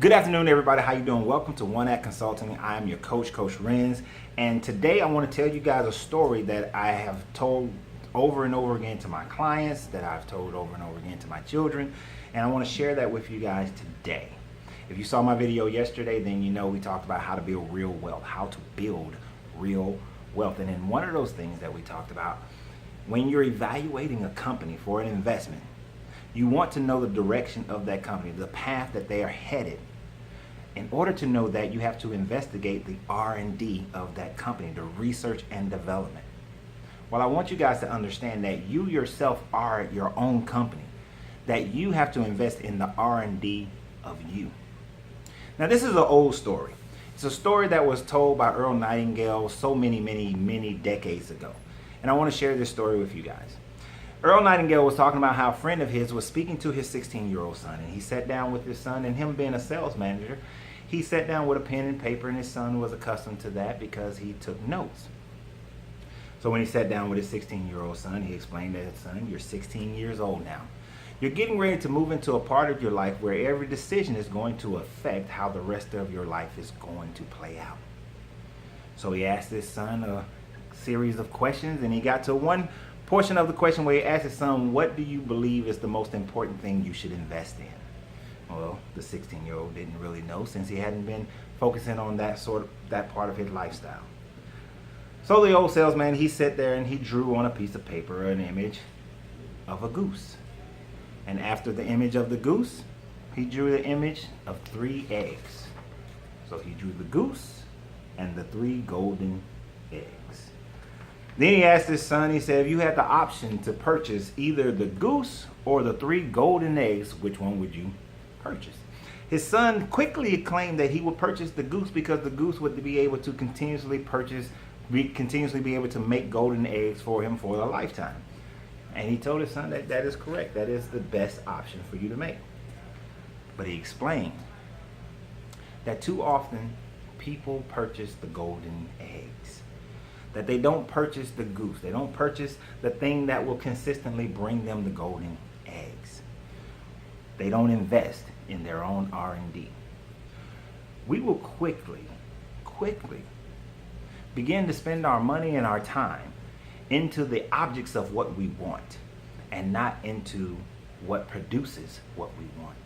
Good afternoon, everybody. How you doing? Welcome to One Act Consulting. I am your coach, Coach Renz, and today I want to tell you guys a story that I have told over and over again to my clients, that I've told over and over again to my children, and I want to share that with you guys today. If you saw my video yesterday, then you know we talked about how to build real wealth, how to build real wealth. And in one of those things that we talked about, when you're evaluating a company for an investment, you want to know the direction of that company, the path that they are headed. In order to know that, you have to investigate the R&D of that company, the research and development. Well, I want you guys to understand that you yourself are your own company, that you have to invest in the R&D of you. Now, this is an old story. It's a story that was told by Earl Nightingale so many decades ago. And I want to share this story with you guys. Earl Nightingale was talking about how a friend of his was speaking to his 16-year-old son, and he sat down with his son, and him being a sales manager, he sat down with a pen and paper, and his son was accustomed to that because he took notes. So when he sat down with his 16-year-old son, he explained to his son, "You're 16 years old now. You're getting ready to move into a part of your life where every decision is going to affect how the rest of your life is going to play out." So he asked his son a series of questions, and he got to one portion of the question where he asked his son, "What do you believe is the most important thing you should invest in?" Well, the 16-year-old didn't really know, since he hadn't been focusing on that part of his lifestyle. So the old salesman, he sat there and he drew on a piece of paper an image of a goose. And after the image of the goose, he drew the image of 3 eggs. So he drew the goose and the 3 golden eggs. Then he asked his son, he said, "If you had the option to purchase either the goose or the 3 golden eggs, which one would you purchase?" His son quickly claimed that he would purchase the goose because the goose would be able to continuously be able to make golden eggs for him for a lifetime. And he told his son that that is correct. That is the best option for you to make. But he explained that too often people purchase the golden eggs, that they don't purchase the goose. They don't purchase the thing that will consistently bring them the golden eggs. They don't invest in their own R&D. We will quickly begin to spend our money and our time into the objects of what we want, and not into what produces what we want.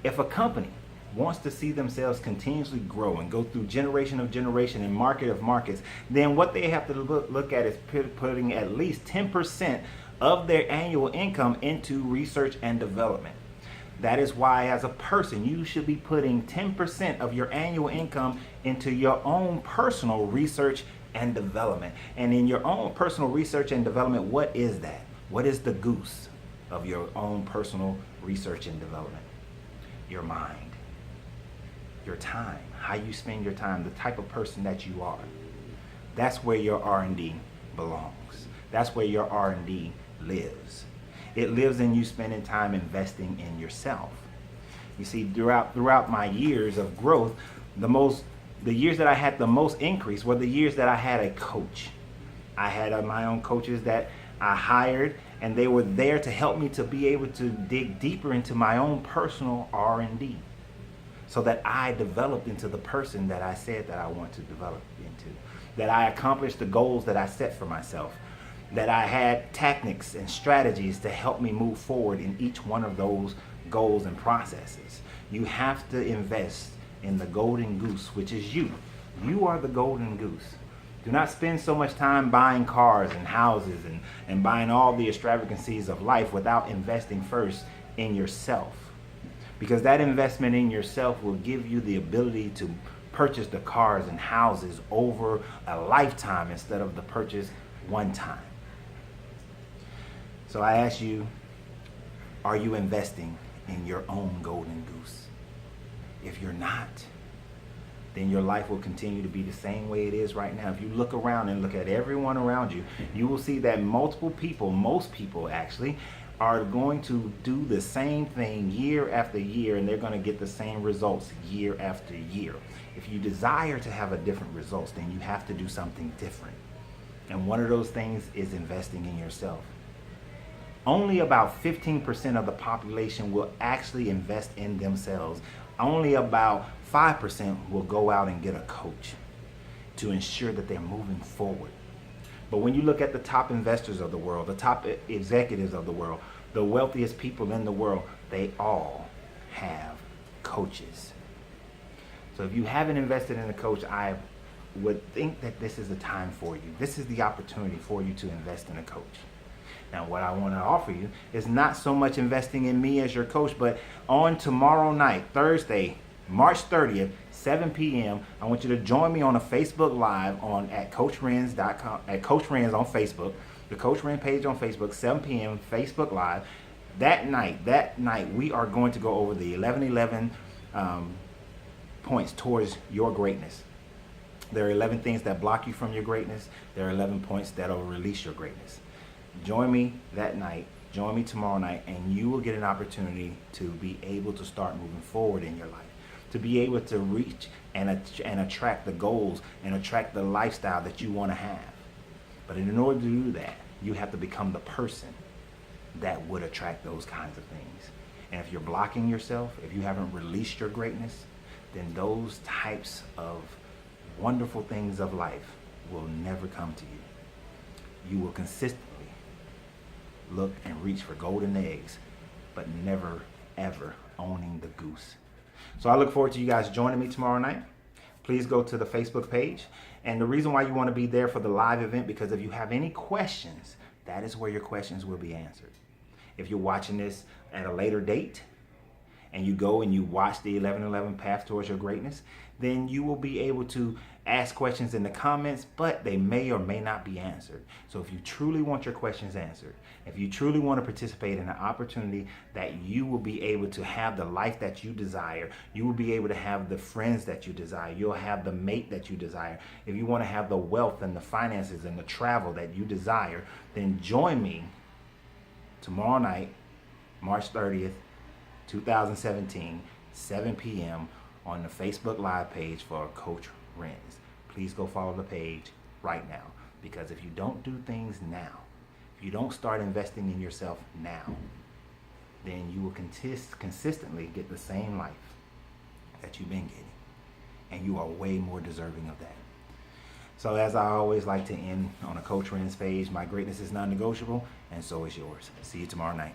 If a company wants to see themselves continuously grow and go through generation of generation and market of markets, then what they have to look at is putting at least 10% of their annual income into research and development. That is why, as a person, you should be putting 10% of your annual income into your own personal research and development. And in your own personal research and development, what is that? What is the goose of your own personal research and development? Your mind, your time, how you spend your time, the type of person that you are. That's where your R&D belongs. That's where your R&D lives. It lives in you spending time investing in yourself. You see, throughout my years of growth, the years that I had the most increase were the years that I had a coach. I had my own coaches that I hired, and they were there to help me to be able to dig deeper into my own personal R&D, so that I developed into the person that I said that I want to develop into, that I accomplished the goals that I set for myself, that I had tactics and strategies to help me move forward in each one of those goals and processes. You have to invest in the golden goose, which is you. You are the golden goose. Do not spend so much time buying cars and houses and buying all the extravagancies of life without investing first in yourself. Because that investment in yourself will give you the ability to purchase the cars and houses over a lifetime instead of the purchase one time. So I ask you, are you investing in your own golden goose? If you're not, then your life will continue to be the same way it is right now. If you look around and look at everyone around you, you will see that most people actually, are going to do the same thing year after year, and they're going to get the same results year after year. If you desire to have a different results, then you have to do something different. And one of those things is investing in yourself. Only about 15% of the population will actually invest in themselves. Only about 5% will go out and get a coach to ensure that they're moving forward. But when you look at the top investors of the world, the top executives of the world, the wealthiest people in the world, they all have coaches. So if you haven't invested in a coach, I would think that this is the time for you. This is the opportunity for you to invest in a coach. Now, what I want to offer you is not so much investing in me as your coach, but on tomorrow night, Thursday, March 30th, 7 p.m., I want you to join me on a Facebook Live at CoachRenz.com, at Coach Renz on Facebook, the Coach Renz page on Facebook, 7 p.m., Facebook Live. That night, we are going to go over the 11 points towards your greatness. There are 11 things that block you from your greatness. There are 11 points that will release your greatness. Join me that night. Join me tomorrow night, and you will get an opportunity to be able to start moving forward in your life, to be able to reach and attract the goals and attract the lifestyle that you want to have. But in order to do that, you have to become the person that would attract those kinds of things. And if you're blocking yourself, if you haven't released your greatness, then those types of wonderful things of life will never come to you. You will consistently look and reach for golden eggs, but never ever owning the goose. So I look forward to you guys joining me tomorrow night. Please go to the Facebook page. And the reason why you want to be there for the live event, because if you have any questions, that is where your questions will be answered. If you're watching this at a later date and you go and you watch the 11 Path Towards Your Greatness, then you will be able to ask questions in the comments, but they may or may not be answered. So if you truly want your questions answered, if you truly want to participate in an opportunity that you will be able to have the life that you desire, you will be able to have the friends that you desire, you'll have the mate that you desire. If you want to have the wealth and the finances and the travel that you desire, then join me tomorrow night, March 30th, 2017, 7 p.m. on the Facebook Live page for Coach Renz. Please go follow the page right now, because if you don't do things now, if you don't start investing in yourself now, then you will consistently get the same life that you've been getting, and you are way more deserving of that. So as I always like to end on a Coach Renz page, my greatness is non-negotiable, and so is yours. See you tomorrow night.